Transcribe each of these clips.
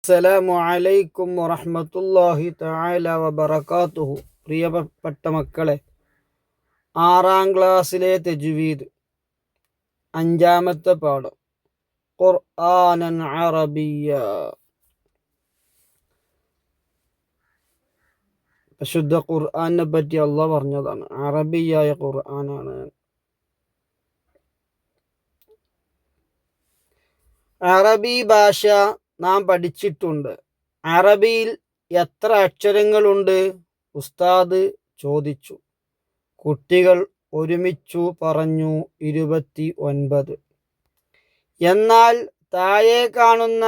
അസ്സലാമു അലൈക്കും വറഹ്മത്തുള്ളാഹി തആല വബറകാതുഹു. പ്രിയപ്പെട്ട മക്കളെ, 6-ാം ക്ലാസ്സിലെ തജ്വീദ് അഞ്ചാമത്തെ പാഠം ഖുർആനൻ അറബിയ്യ. പരിശുദ്ധ ഖുർആനെ പറ്റി അള്ളാഹ് പറഞ്ഞതാണ്, അറബിയായ ഖുർആനാണ്. അറബി ഭാഷ നാം പഠിച്ചിട്ടുണ്ട്. അറബിയിൽ എത്ര അക്ഷരങ്ങളുണ്ട്? ഉസ്താദ് ചോദിച്ചു. കുട്ടികൾ ഒരുമിച്ചു പറഞ്ഞു 29. എന്നാൽ താഴെ കാണുന്ന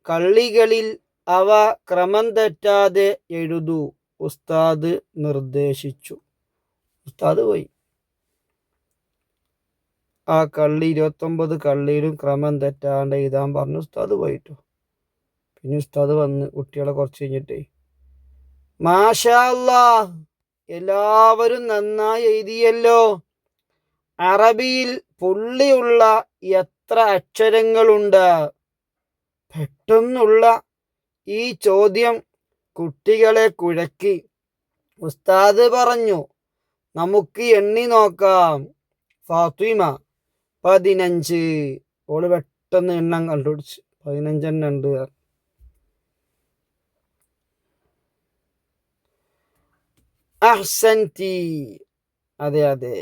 കള്ളികളിൽ അവ ക്രമം തെറ്റാതെ എഴുതൂ, ഉസ്താദ് നിർദ്ദേശിച്ചു. ഉസ്താദ് പോയി. ആ 29 കള്ളിയിലും ക്രമം തെറ്റാണ്ട് എഴുതാൻ പറഞ്ഞു. ഉസ്താദ് പോയിട്ടു. പിന്നെ ഉസ്താദ് വന്ന് കുട്ടികളെ കുറച്ച് കഴിഞ്ഞിട്ടേ, മാഷാ അല്ലാഹ്, എല്ലാവരും നന്നായി എഴുതിയല്ലോ. അറബിയിൽ പുള്ളിയുള്ള എത്ര അക്ഷരങ്ങളുണ്ട്? പെട്ടെന്നുള്ള ഈ ചോദ്യം കുട്ടികളെ കുഴക്കി. ഉസ്താദ് പറഞ്ഞു, നമുക്ക് എണ്ണി നോക്കാം. ഫാത്തിമ 15. ഓള് പെട്ടെന്ന് എണ്ണം കണ്ടുപിടിച്ച് 15 ഉണ്ട്. അഹ്സൻതി, അതെ അതെ.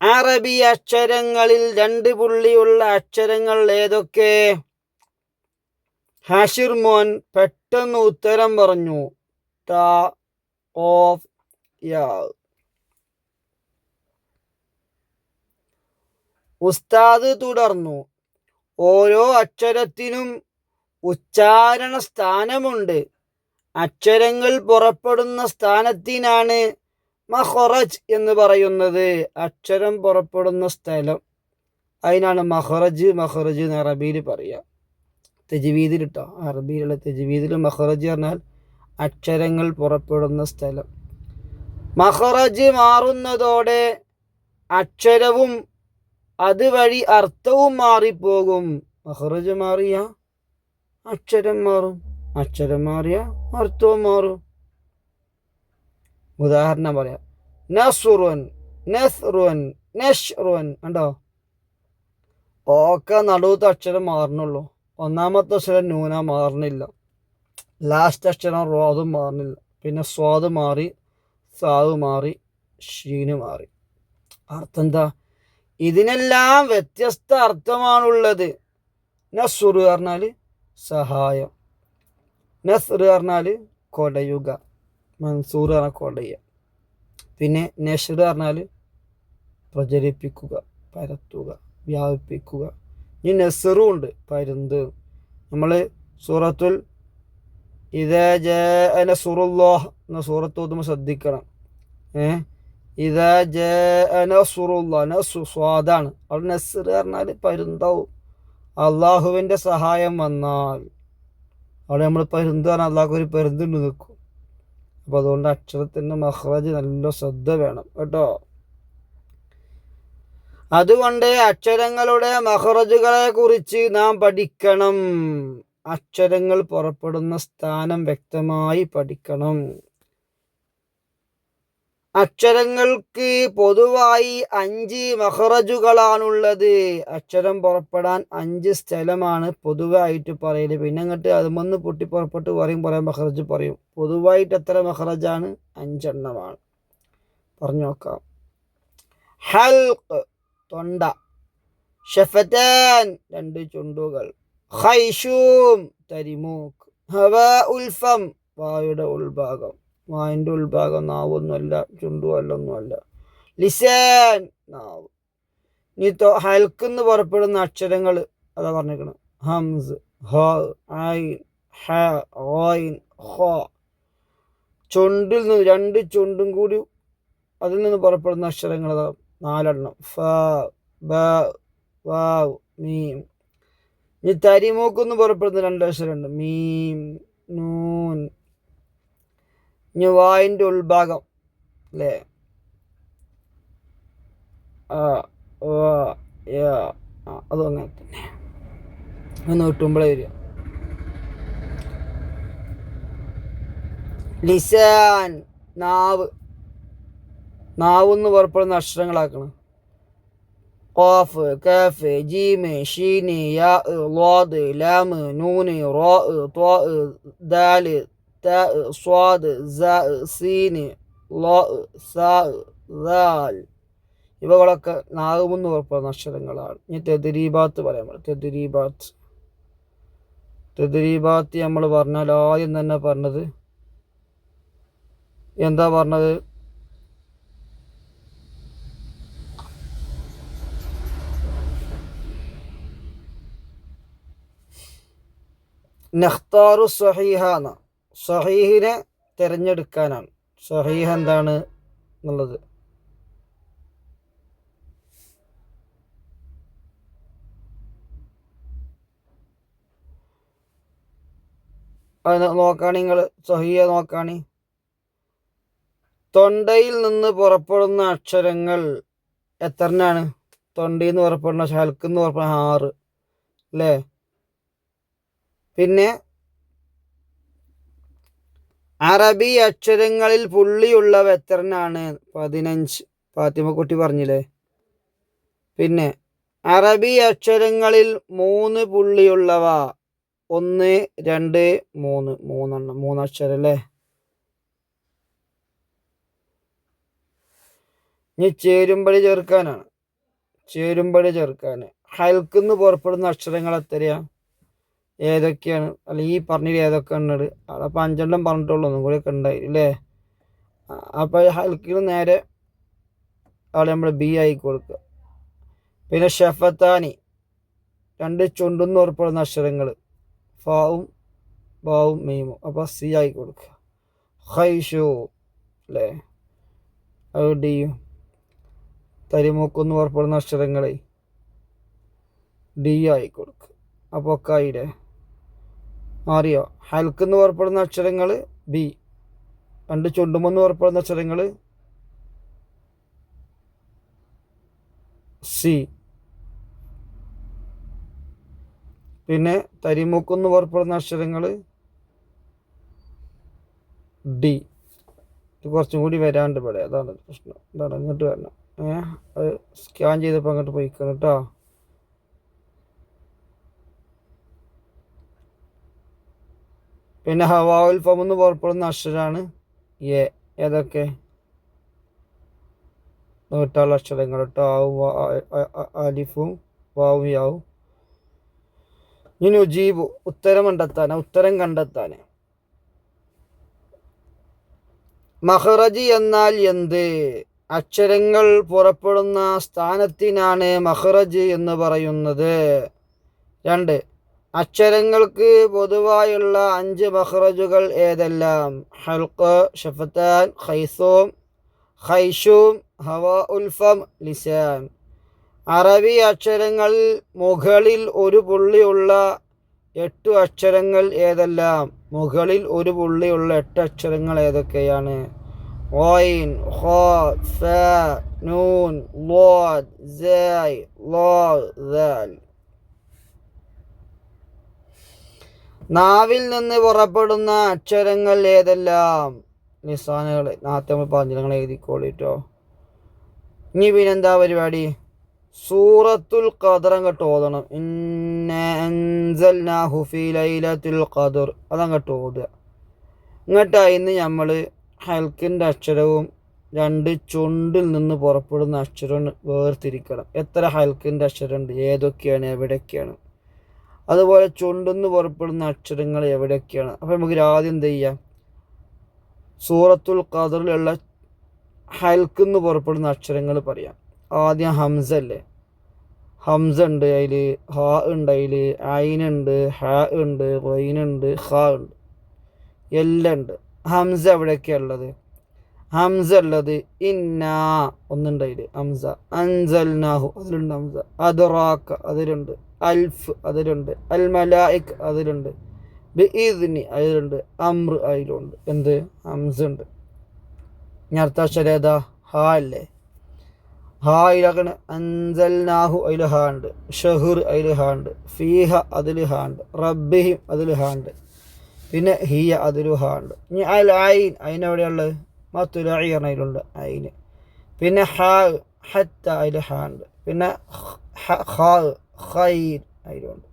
അറബി അക്ഷരങ്ങളിൽ 2 പുള്ളിയുള്ള അക്ഷരങ്ങൾ ഏതൊക്കെ? ഹാഷിർ മോൻ പെട്ടെന്ന് ഉത്തരം പറഞ്ഞു, ത, ഖാഫ്, യാ. ഉസ്താദ് തുടർന്നു, ഓരോ അക്ഷരത്തിനും ഉച്ചാരണ സ്ഥാനമുണ്ട്. അക്ഷരങ്ങൾ പുറപ്പെടുന്ന സ്ഥാനത്തിനാണ് മഖറജ് എന്ന് പറയുന്നത്. അക്ഷരം പുറപ്പെടുന്ന സ്ഥലം, അതിനാണ് മഖറജ് എന്ന് അറബിയിൽ പറയുക. തജ്വീദിൽ കേട്ടോ, അറബിയിലുള്ള തജ്വീദിൽ മഖറജ് പറഞ്ഞാൽ അക്ഷരങ്ങൾ പുറപ്പെടുന്ന സ്ഥലം. മഖറജ് മാറുന്നതോടെ അക്ഷരവും അതുവഴി അർത്ഥവും മാറിപ്പോകും. മഖറജ് മാറിയ അക്ഷരം മാറും, അക്ഷരം മാറിയ അർത്ഥവും മാറും. ഉദാഹരണം പറയാം, നസ്റുൻ, നസ്റുൻ, നഷ്റുൻ. കണ്ടോ, ഒക്കെ നടുവത്തെ അക്ഷരം മാറണുള്ളൂ. ഒന്നാമത്തെ അക്ഷരം നൂന മാറണില്ല, ലാസ്റ്റ് അക്ഷരം റോദും മാറണില്ല. പിന്നെ സ്വാദ് മാറി, സാദ് മാറി, ഷീന് മാറി. അർത്ഥം എന്താ? ഇതിനെല്ലാം വ്യത്യസ്ത അർത്ഥമാണുള്ളത്. നസ്റ് പറഞ്ഞാൽ സഹായം, നസ്റ് പറഞ്ഞാൽ കൊടയുക, മൻസൂർ പറഞ്ഞാൽ കൊടയുക. പിന്നെ നഷ്ർ പറഞ്ഞാൽ പ്രചരിപ്പിക്കുക, പരത്തുക, വ്യാപിപ്പിക്കുക. ഈ നസ്റും ഉണ്ട്, പരുന്ത്. നമ്മൾ സൂറത്തുൽ ഇദാ ജാഅ നസ്റുല്ലാഹ് എന്ന സൂറത്ത് ഓതുമ്പോൾ ശ്രദ്ധിക്കണം. ഇദാ ജാഅ നസ്റുല്ലാഹ്, നസ്റു സ്വാദാണ്. അവിടെ നസ്ർ പറഞ്ഞാൽ പരുന്താവും. അള്ളാഹുവിൻ്റെ സഹായം വന്നാൽ, അവിടെ നമ്മൾ പരുന്ത് പറഞ്ഞാൽ അള്ളാഹു ഒരു പരുന്തുണ്ട് നിൽക്കും. അപ്പോൾ അതുകൊണ്ട് അക്ഷരത്തിൻ്റെ മഖ്റജ് നല്ല ശ്രദ്ധ വേണം കേട്ടോ. അതുകൊണ്ട് അക്ഷരങ്ങളുടെ മഖ്റജുകളെ കുറിച്ച് നാം പഠിക്കണം. അക്ഷരങ്ങൾ പുറപ്പെടുന്ന സ്ഥാനം വ്യക്തമായി പഠിക്കണം. അക്ഷരങ്ങൾക്ക് പൊതുവായി 5 മഖ്റജുകളാണുള്ളത്. അക്ഷരം പുറപ്പെടാൻ 5 സ്ഥലമാണ് പൊതുവായിട്ട് പറയല്. പിന്നെ അങ്ങോട്ട് അതുമൊന്ന് പൊട്ടി പുറപ്പെട്ട് പറയും മഖ്റജ് പറയും. പൊതുവായിട്ട് എത്ര മഖ്റജാണ്? 5 എണ്ണമാണ്. പറഞ്ഞു നോക്കാം. ഹൽഖ്, തൊണ്ട. ഷഫതാൻ, 2 ചുണ്ടുകൾ. ഖൈശൂം, തരിമൂക്ക്. ഹവാഉൽ ഫം, വായുടെ ഉൾഭാഗം. വായിൻ്റെ ഉൾഭാഗം നാവൊന്നുമല്ല, ചുണ്ടുമല്ല, ഒന്നുമല്ല. ലിസാൻ, നാവ്. ഇനി ഹൽക്കെന്ന് പുറപ്പെടുന്ന അക്ഷരങ്ങൾ അതാ പറഞ്ഞിരിക്കണം. ഹംസ്, ഹ, ഐൻ, ഹ, ഐൻ, ഖ. ചുണ്ടിൽ നിന്ന് 2 ചുണ്ടും കൂടി അതിൽ നിന്ന് പുറപ്പെടുന്ന അക്ഷരങ്ങൾ അതാ 4 എണ്ണം. ഫ, ബ, വാവ്, മീം. ഇനി തരിമൂക്കെന്ന് പുറപ്പെടുന്ന 2 അക്ഷരമുണ്ട്, മീം, നൂൻ. ഇനി വായിൻ്റെ ഉൾഭാഗം അല്ലേ, അതും അങ്ങനെ തന്നെ. ഒന്ന് കിട്ടുമ്പോഴേ വരിക. ലിസാൻ നാവ്, നാവെന്ന് പുറപ്പെടുന്ന അക്ഷരങ്ങളാക്കണം. ഖാഫ്, കാഫ്, ജീമ്, ഷീന്, യാ, ളാദ്, ലാമ്, നൂന്, റാ, ത്വാ, ദാല്, താ, സ്വാദ്, സാ, സീന്, ളാ, സാ, ദാൽ. ഇവകളൊക്കെ നാവുമെന്ന് പുറപ്പെടുന്ന അക്ഷരങ്ങളാണ്. ഇനി തെദ്രീബാത്ത് പറയാൻ പറ്റും. തെദ്രീബാത്ത് നമ്മൾ പറഞ്ഞാൽ ആദ്യം തന്നെ പറഞ്ഞത് എന്താ പറഞ്ഞത്? നഖ്താറു സഹീഹാന, സഹീഹിനെ തിരഞ്ഞെടുക്കാനാണ്. സഹീഹ് എന്താണ് എന്നുള്ളത് അത് നോക്കാണി നിങ്ങൾ. സഹീഹ നോക്കാണി. തൊണ്ടയിൽ നിന്ന് പുറപ്പെടുന്ന അക്ഷരങ്ങൾ എത്രണ്ണാണ്? തൊണ്ടയിൽ നിന്ന് പുറപ്പെടുന്ന, ഹൽക്കിന്ന് പുറപ്പെടുന്ന 6 അല്ലേ? പിന്നെ അറബി അക്ഷരങ്ങളിൽ പുള്ളിയുള്ളവ എത്രണ്ണാണ്? 15. ഫാത്തിമക്കുട്ടി പറഞ്ഞില്ലേ. പിന്നെ അറബി അക്ഷരങ്ങളിൽ 3 പുള്ളിയുള്ളവ 1, 2, 3, 3 അക്ഷരം അല്ലേ? ഇനി ചേരുംപടി ചേർക്കാനാണ്. ചേരുംപടി ചേർക്കാൻ ഹൽക്കിന്ന് പുറപ്പെടുന്ന അക്ഷരങ്ങൾ എത്രയാ? ഏതൊക്കെയാണ്? അല്ലെങ്കിൽ ഈ പറഞ്ഞതിൽ ഏതൊക്കെ ഉണ്ട്? അപ്പം 5 പറഞ്ഞിട്ടുള്ളൂ, ഒന്നും കൂടി ഒക്കെ ഉണ്ടായി അല്ലേ? അപ്പോൾ ഹൽക്കിന് നേരെ അവിടെ നമ്മൾ ബി ആയി കൊടുക്കുക. പിന്നെ ഷഫത്താനി, 2 ചുണ്ടെന്ന് പുറപ്പെടുന്ന അക്ഷരങ്ങൾ ഫാവും ബാവും മീമും, അപ്പോൾ സി ആയി കൊടുക്കുക. ഖൈഷു അല്ലേ? അത് ഡിയും. തരിമൂക്കൊന്ന് പുറപ്പെടുന്ന അക്ഷരങ്ങളെ ഡി ആയി കൊടുക്കുക. അപ്പോൾ ഒക്കെ ആയില്ലേ? അറിയോ? ഹൽക്കെന്ന് പുറപ്പെടുന്ന അക്ഷരങ്ങൾ ബി, 2 ചുണ്ടുമെന്ന് പുറപ്പെടുന്ന അക്ഷരങ്ങൾ സി, പിന്നെ തരിമൂക്കൊന്ന് പുറപ്പെടുന്ന അക്ഷരങ്ങൾ ഡി. ഇത് കുറച്ചും കൂടി വരാണ്ട് ഇവിടെ, അതാണ് പ്രശ്നം. എന്താണ് ഇങ്ങോട്ട് വരണം. അത് സ്കാൻ ചെയ്തപ്പോൾ അങ്ങോട്ട് പോയിക്കണം കേട്ടോ. പിന്നെ ഹവാവുൽ ഫമെന്ന് പുറപ്പെടുന്ന അക്ഷരമാണ് എ. ഏതൊക്കെ? നീട്ടാനുള്ള അക്ഷരങ്ങൾ കേട്ടോ. അലിഫും വാവും യാവും. ഇനി ഉജീബു, ഉത്തരം കണ്ടെത്താൻ. മഖ്റജ് എന്നാൽ എന്ത്? അക്ഷരങ്ങൾ പുറപ്പെടുന്ന സ്ഥാനത്തിനാണ് മഖ്റജ് എന്ന് പറയുന്നത്. 2, അക്ഷരങ്ങൾക്ക് പൊതുവായുള്ള 5 മഖ്റജുകൾ ഏതെല്ലാം? ഹൽഖ്, ഷഫത്താൻ, ഖൈഷൂം, ഹവാഉൽ ഫം, ലിസാൻ. അറബി അക്ഷരങ്ങളിൽ മുകളിൽ ഒരു പുള്ളിയുള്ള 8 അക്ഷരങ്ങൾ ഏതെല്ലാം? മുകളിൽ ഒരു പുള്ളിയുള്ള 8 അക്ഷരങ്ങൾ ഏതൊക്കെയാണ്? ഖൈൻ, ഖാ, ഫാ, നൂൻ, ളാദ്, സായ്, ളാ, ദാൽ. നാവിൽ നിന്ന് പുറപ്പെടുന്ന അക്ഷരങ്ങൾ ഏതെല്ലാം? ലിസാനുകൾ. നേരത്തെ നമ്മൾ പറഞ്ഞു, നിങ്ങൾ എഴുതിക്കോളിട്ടോ. ഇനി പിന്നെന്താ പരിപാടി? സൂറത്തുൽ ഖദർ അങ്ങോട്ട് ഓതണം. ഇന്നാ അൻസൽനാഹു ഫീ ലൈലത്തുൽ ഖദർ, അതങ്ങോട്ട് ഓതുക. ഇങ്ങോട്ട് അതിന് നമ്മൾ ഹൽക്കിൻ്റെ അക്ഷരവും 2 ചുണ്ടിൽ നിന്ന് പുറപ്പെടുന്ന അക്ഷരവും വേർതിരിക്കണം. എത്ര ഹൽക്കിൻ്റെ അക്ഷരമുണ്ട്, ഏതൊക്കെയാണ്, എവിടെയൊക്കെയാണ്? അതുപോലെ ചുണ്ടെന്ന് പുറപ്പെടുന്ന അക്ഷരങ്ങൾ എവിടെയൊക്കെയാണ്? അപ്പം നമുക്ക് ആദ്യം എന്ത് ചെയ്യാം? സൂറത്തുൽ ഖദറിലുള്ള ഹൽക്കിന്ന് പുറപ്പെടുന്ന അക്ഷരങ്ങൾ പറയാം. ആദ്യം ഹംസ അല്ലേ? ഹംസ ഉണ്ട് അതിൽ, ഹാ ഉണ്ട് അതിൽ, ഐനുണ്ട്, ഹാ ഉണ്ട്, റൈനുണ്ട്, ഖാ ഉണ്ട്, എല്ലാം ഉണ്ട്. ഹംസ എവിടെയൊക്കെയാണ് ഉള്ളത്? ഹംസ ഉള്ളത് ഇന്നാ ഒന്നുണ്ട് അതിൽ ഹംസ. അൻസൽനാഹു അതിലുണ്ട് ഹംസ. അദ്റാക അതിലുണ്ട്. അൽഫ് അതിലുണ്ട്. അൽ മലായിക് അതിലുണ്ട്. ബിഇദ്നി അതിലുണ്ട്. അമ്ര അതിലുണ്ട്. എന്ത്? ഹംസ ഉണ്ട്. ഇനി അടുത്ത അക്ഷരം ഏതാ? ഹാ അല്ലേ? ഹാ അതിലാക്കണ. അൻസൽനാഹു അതിൽ ഹാ ഉണ്ട്. ഷഹുർ അതിൽ ഹാ ഉണ്ട്. ഫീഹ അതിൽ ഹാ ഉണ്ട്. റബ്ബിഹിം അതിൽ ഹാ ഉണ്ട്. പിന്നെ ഹിയ അതിലു ഹ ഉണ്ട്. ഇനി അൽ ഐൻ അതിനെവിടെയുള്ളത് മത്തുലഈ അതിലുണ്ട് ഐന്. പിന്നെ ഹ ഹത്ത അതിൽ ഹ ഉണ്ട്. പിന്നെ ഖൈർ അതിലുണ്ട്.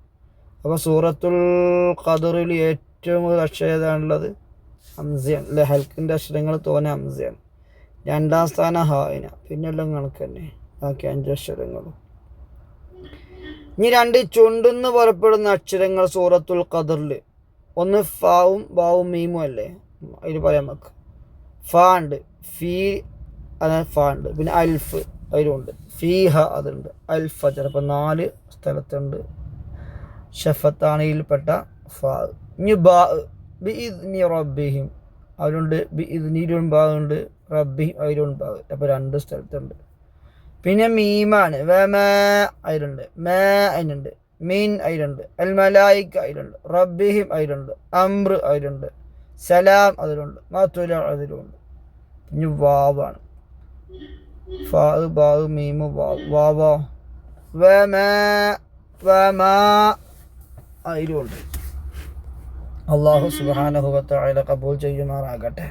അപ്പോൾ സൂറത്തുൽ ഖദറിൽ ഏറ്റവും കൂടുതൽ അക്ഷരം ഏതാണുള്ളത്? ഹംസയാണ് അല്ലെ. ഹൽക്കിൻ്റെ അക്ഷരങ്ങൾ തോന്നെ ഹംസയാണ്. രണ്ടാം സ്ഥാനം ഹായിന. പിന്നെ എല്ലാം കണക്ക് തന്നെ, ബാക്കി 5 അക്ഷരങ്ങളും. ഇനി 2 ചുണ്ടെന്ന് പുറപ്പെടുന്ന അക്ഷരങ്ങൾ സൂറത്തുൽ ഖദറിൽ. ഒന്ന് ഫാവും ബാവും മീമും അല്ലേ, അതിൽ പറയാം നമുക്ക്. ഫ ഉണ്ട്, ഫീ അതായത് ഫ ഉണ്ട്. പിന്നെ അൽഫ് അതിലുണ്ട്, ഫീഹ അതുണ്ട്, അൽഫ ചിലപ്പോൾ 4 സ്ഥലത്തുണ്ട്. ഷഫത്താണിയിൽപ്പെട്ട ഫ. ഇനി ബാ ബിഇദ്നി റബ്ബിഹിം അതിലുണ്ട്, ബിഇദ്നിയിലും ബാഗുണ്ട്, റബ്ബിഹിം അതിലും ബാഗ്, അപ്പോൾ 2 സ്ഥലത്തുണ്ട്. പിന്നെ മീമാണ്, വമാ അതിലുണ്ട്, മാ അതിനുണ്ട്, മീൻ അതിലുണ്ട്, അൽ മലായിക്ക അതിലുണ്ട്, റബ്ബിഹിം അതിലുണ്ട്, അംർ അതിലുണ്ട്, സലാം അതിലുണ്ട്, മത്തുല അതിലുണ്ട്. ഇനി വാവാണ്, ഫാ ബാ മീമു വാവാ വമാ അതിലുണ്ട്. അല്ലാഹു സുബ്ഹാനഹു വ തആല ഖബൂൽ ചെയ്യുമാറാകട്ടെ.